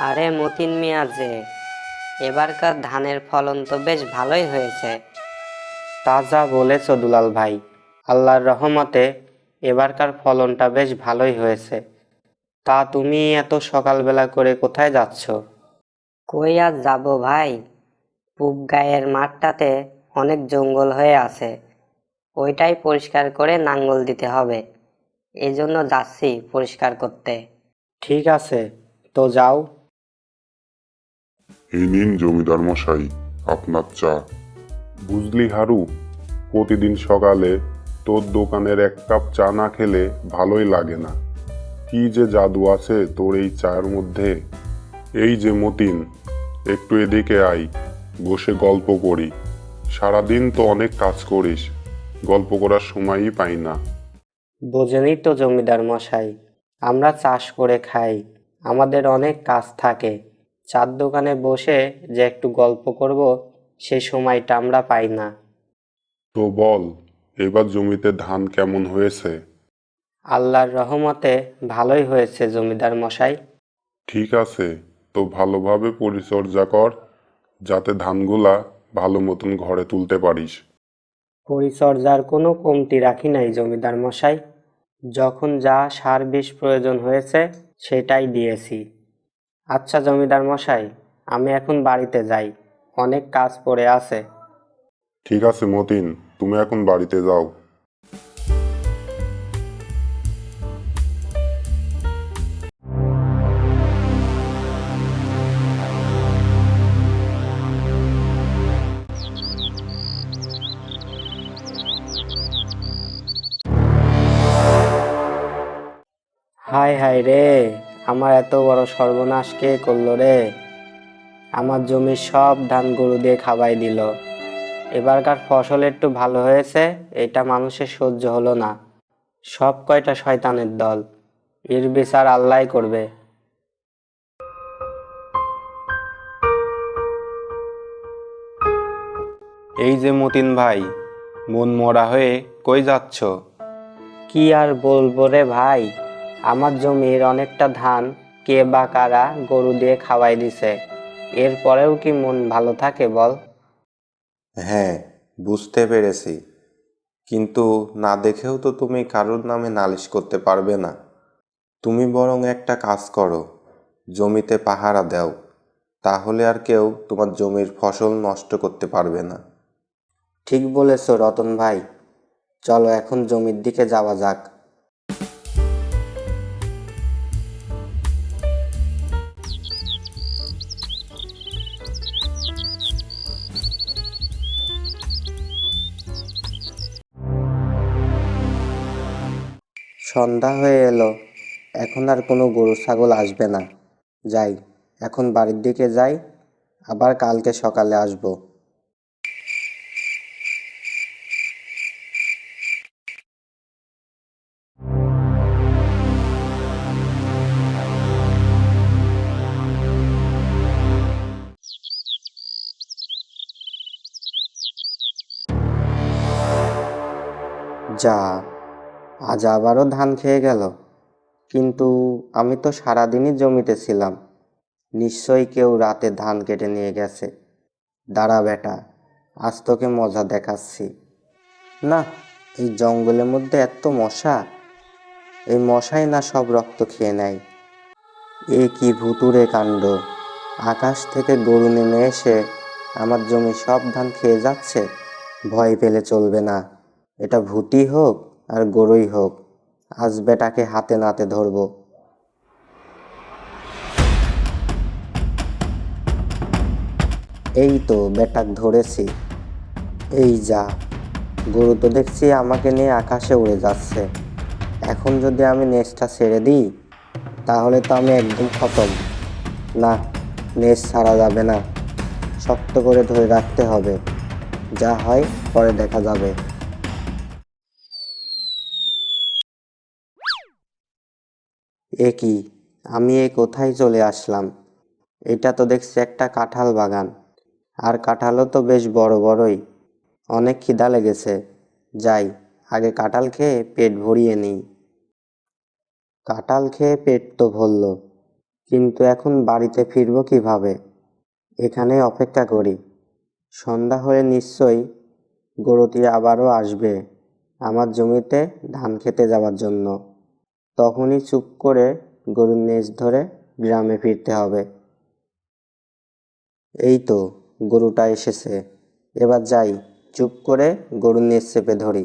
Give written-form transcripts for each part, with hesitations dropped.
আরে মতিন মিয়া যে, এবারকার ধানের ফলন তো বেশ ভালোই হয়েছে। তা যা বলেছ দুলাল ভাই, আল্লাহর রহমতে এবারকার ফলনটা বেশ ভালোই হয়েছে। তা তুমি এত সকালবেলা করে কোথায় যাচ্ছ? কই আর যাবো ভাই, পূব গায়ের মাঠটাতে অনেক জঙ্গল হয়ে আছে, ওইটাই পরিষ্কার করে নাঙ্গল দিতে হবে। এই জন্য যাচ্ছি পরিষ্কার করতে। ঠিক আছে, তো যাও। এই নিন জমিদার মশাই, আপনার চা। বুঝলি হারু, প্রতিদিন সকালে তোর দোকানের এক কাপ চা না খেলে ভালোই লাগে না। কি যে জাদু আছে তোর এই চায়ের মধ্যে। এই যে মতিন, একটু এদিকে আয়, বসে গল্প করি। সারাদিন তো অনেক কাজ করিস, গল্প করার সময়ই পাই না। বোঝেনই তো জমিদার মশাই, আমরা চাষ করে খাই, আমাদের অনেক কাজ থাকে। চার দোকানে বসে যে একটু গল্প করব, সেই সময়টা আমরা পাই না। তো বল, এবার জমিতে ধান কেমন হয়েছে? আল্লাহর রহমতে ভালোই হয়েছে জমিদার মশাই। ঠিক আছে, তো ভালোভাবে পরিচর্যা কর, যাতে ধানগুলা ভালো মতন ঘরে তুলতে পারিস। পরিচর্যার কোনো কমতি রাখি নাই জমিদার মশাই, যখন যা সার বিষ প্রয়োজন হয়েছে সেটাই দিয়েছি। আচ্ছা জমিদার মশাই, আমি এখন বাড়িতে যাই, অনেক কাজ পড়ে আছে। ঠিক আছে মতিন, তুমি এখন বাড়িতে যাও। হায় হায় রে, আমার এত বড় সর্বনাশ কে করলো রে! আমার জমির সব ধান গরু দিয়ে খাওয়াই দিল। এবারকার ফসল একটু ভালো হয়েছে, এটা মানুষের সহ্য হলো না। সব কয়টা শয়তানের দল, এর বিচার আল্লাহই করবে। এই যে মতিন ভাই, মন মরা হয়ে কই যাচ্ছ? কি আর বলবো রে ভাই, আমার জমির অনেকটা ধান কে বা কারা গরু দিয়ে খাওয়াই দিছে, এরপরেও কি মন ভালো থাকে বল? হ্যাঁ, বুঝতে পেরেছি, কিন্তু না দেখেও তো তুমি কারোর নামে নালিশ করতে পারবে না। তুমি বরং একটা কাজ করো, জমিতে পাহারা দাও, তাহলে আর কেউ তোমার জমির ফসল নষ্ট করতে পারবে না। ঠিক বলেছো রতন ভাই, চলো এখন জমির দিকে যাওয়া যাক। সন্ধ্যা হয়ে এলো, এখন আর কোনো গরু ছাগল আসবে না। যাই, এখন বাড়ির দিকে যাই, আবার কালকে সকালে আসবো। যা, আজ আবারও ধান খেয়ে গেল। কিন্তু আমি তো সারাদিনই জমিতে ছিলাম, নিশ্চয়ই কেউ রাতে ধান কেটে নিয়ে গেছে। দাঁড়া বেটা, আজ তোকে মজা দেখাচ্ছি। না, এই জঙ্গলের মধ্যে এত মশা, এই মশাই না সব রক্ত খেয়ে নেয়। এ কি ভুতুড়ে কাণ্ড! আকাশ থেকে গরু নেমে এসে আমার জমি সব ধান খেয়ে যাচ্ছে। ভয় পেলে চলবে না, এটা ভূতই হোক আর গরুই হোক, আজ বেটাকে হাতে নাতে ধরবো। এই তো বেটাক ধরেছি। এই যা, গরু তো দেখছি আমাকে নিয়ে আকাশে উড়ে যাচ্ছে। এখন যদি আমি নেজটা ছেড়ে দিই, তাহলে তো আমি একদম খতম। না, নেজ ছাড়া যাবে না, শক্ত করে ধরে রাখতে হবে, যা হয় পরে দেখা যাবে। এ কি, আমি এই কোথায় চলে আসলাম? এটা তো দেখছি একটা কাঁঠাল বাগান, আর কাঁঠালও তো বেশ বড় বড়ই। অনেক খিদা লেগেছে, যাই আগে কাঁঠাল খেয়ে পেট ভরিয়ে নিই। কাঁঠাল খেয়ে পেট তো ভরল, কিন্তু এখন বাড়িতে ফিরবো কিভাবে? এখানে অপেক্ষা করি। সন্ধ্যা হলে নিশ্চয়ই গরুটি আবারও আসবে আমার জমিতে ধান খেতে যাওয়ার জন্য। তখনই চুপ করে গরুর নেজ ধরে গ্রামে ফিরতে হবে। এই তো গরুটা এসেছে, এবার যাই, চুপ করে গরুর নেজ চেপে ধরি।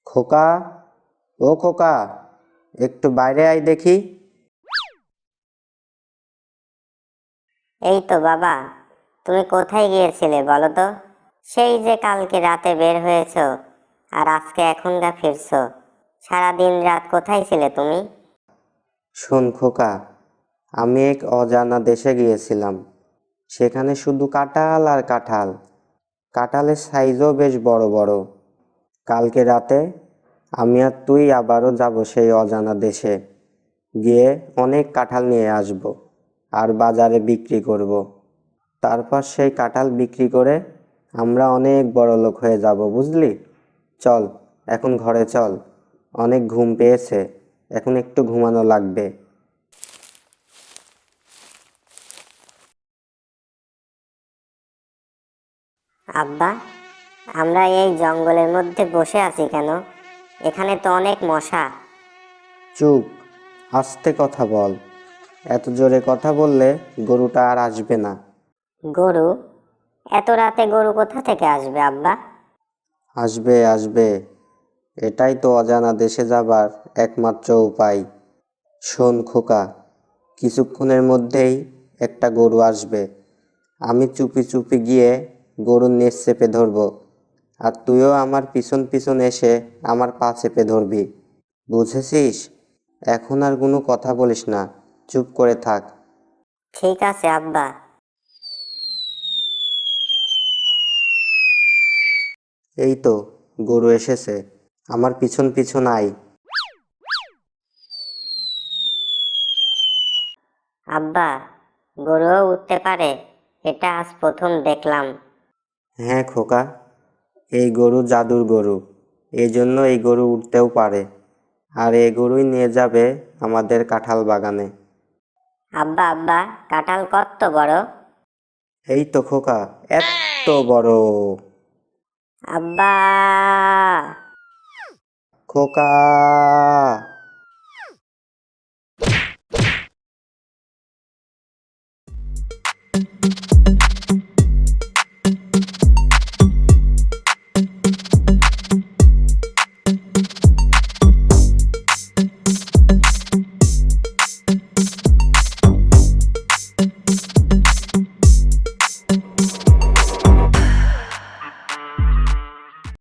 খোকা, ও খোকা, একটু বাইরে আয় দেখি। এই তো বাবা, তুমি কোথায় গিয়েছিলে বলো তো? সেই যে কালকে রাতে বের হয়েছো আর আজকে এখনগা ফিরছো। সারা দিন রাত কোথায় ছিলে তুমি? শোন খোকা, আমি এক অজানা দেশে গিয়েছিলাম। সেখানে শুধু কাঁঠাল আর কাঁঠাল। কাঁঠালের সাইজও বেশ বড় বড়। কালকে রাতে আমি আর তুই আবারও যাব সেই অজানা দেশে। গিয়ে অনেক কাঁঠাল নিয়ে আসব আর বাজারে বিক্রি করব। তারপর সেই কাঁঠাল বিক্রি করে আমরা অনেক বড়লোক হয়ে যাব, বুঝলি? চল, এখন ঘরে চল। অনেক ঘুম পেয়েছে, এখন একটু ঘুমানো লাগবে। আব্বা, আমরা এই জঙ্গলের মধ্যে বসে আছি কেন? এখানে তো অনেক মশা। চুপ, আস্তে কথা বল। এত জোরে কথা বললে গরুটা আর আসবে না। গরু? এত রাতে গরু কোথা থেকে আসবে আব্বা? আসবে আসবে, এটাই তো অজানা দেশে যাবার একমাত্র উপায়। শোন খোকা, কিছুক্ষণের মধ্যেই একটা গরু আসবে। আমি চুপি চুপি গিয়ে গরুর নেজ চেপে ধরবো, আর তুইও আমার পিছন পিছন এসে আমার পা চেপে ধরবি। বুঝেছিস? এখন আর কোনো কথা বলিস না, চুপ করে থাক। ঠিক আছে আব্বা। এই তো গরু এসেছে, আমার পিছন পিছন আয়। আব্বা, গরুও উঠতে পারে? এটা আজ প্রথম দেখলাম। হ্যাঁ খোকা, এই গরু জাদুর গরু, এই জন্য এই গরু উঠতেও পারে। আর এই গরুই নিয়ে যাবে আমাদের কাঁঠাল বাগানে। আব্বা আব্বা, কাঁঠাল কত বড়? এই তো খোকা, এত বড়। আব্বা! খোকা।